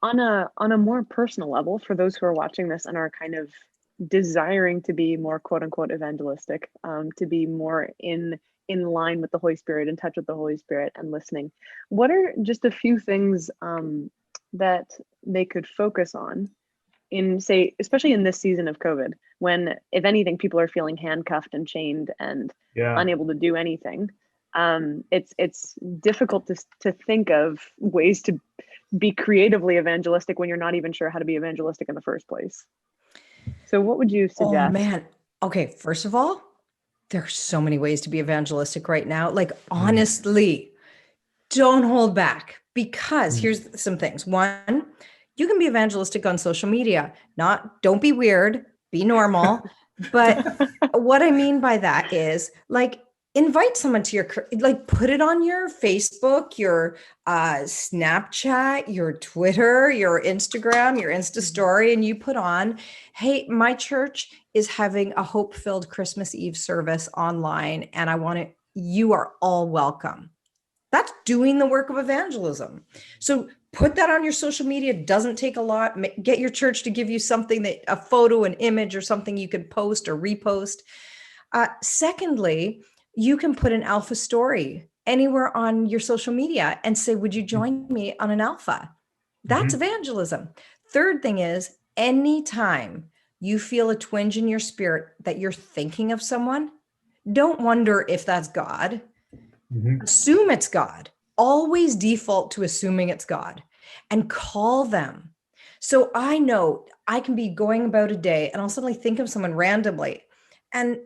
On a more personal level, for those who are watching this and are kind of desiring to be more quote unquote evangelistic, to be more in line with the Holy Spirit, in touch with the Holy Spirit, and listening, what are just a few things that they could focus on in, say, especially in this season of COVID, when, if anything, people are feeling handcuffed and chained and Yeah. unable to do anything. It's difficult to think of ways to be creatively evangelistic when you're not even sure how to be evangelistic in the first place. So what would you Oh suggest? man. Okay, first of all, there's so many ways to be evangelistic right now. Like, Mm, honestly, don't hold back, because mm, here's some things. One, you can be evangelistic on social media. Not, don't be weird, be normal. But what I mean by that is, like, invite someone to your, like, put it on your Facebook, your Snapchat, your Twitter, your Instagram, your Insta Mhm. story, and you put on, hey, my church is having a hope-filled Christmas Eve service online, and I want it, you are all welcome. That's doing the work of evangelism. So put that on your social media. It doesn't take a lot. Get your church to give you something, that a photo, an image, or something you could post or repost. Secondly, you can put an alpha story anywhere on your social media and say, would you join me on an alpha? That's mhm. evangelism. Third thing is, anytime you feel a twinge in your spirit that you're thinking of someone, don't wonder if that's God. Mhm. Assume it's God. Always default to assuming it's God and call them. So I know I can be going about a day and I'll suddenly think of someone randomly. And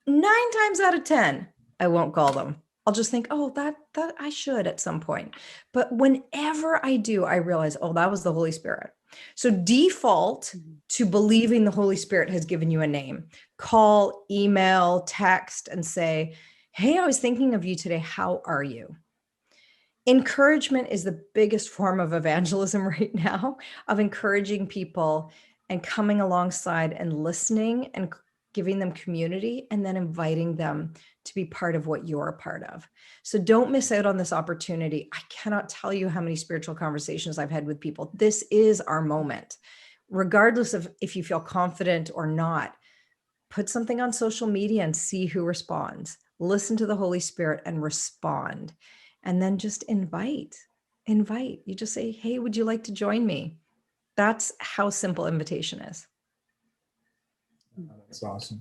9 times out of 10, I won't call them. I'll just think, oh, that I should at some point. But whenever I do, I realize, oh, that was the Holy Spirit. So default Mhm. to believing the Holy Spirit has given you a name. Call, email, text, and say, hey, I was thinking of you today. How are you? Encouragement is the biggest form of evangelism right now, of encouraging people and coming alongside and listening and giving them community, and then inviting them to be part of what you're a part of. So don't miss out on this opportunity. I cannot tell you how many spiritual conversations I've had with people. This is our moment. Regardless of if you feel confident or not, put something on social media and see who responds. Listen to the Holy Spirit and respond. And then just invite. You just say, hey, would you like to join me? That's how simple invitation is. That's awesome.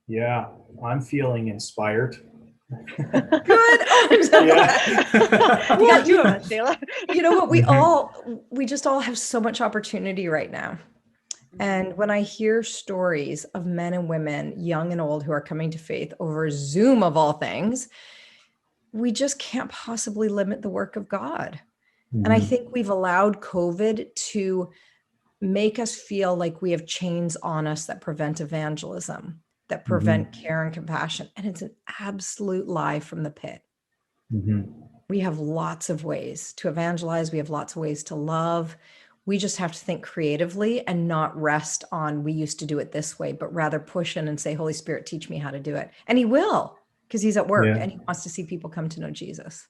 Yeah, I'm feeling inspired. Good. Oh, I'm so glad. Yeah. You Well, got two of us, Shayla. you know what? Mhm. We just all have so much opportunity right now. And when I hear stories of men and women, young and old, who are coming to faith over Zoom of all things, we just can't possibly limit the work of God. And I Mhm. think we've allowed COVID to make us feel like we have chains on us that prevent evangelism, that Mhm. prevent care and compassion. And it's an absolute lie from the pit. Mhm. We have lots of ways to evangelize. We have lots of ways to love. We just have to think creatively and not rest on, we used to do it this way, but rather push in and say, Holy Spirit, teach me how to do it. And He will, because He's at work Yeah. and He wants to see people come to know Jesus.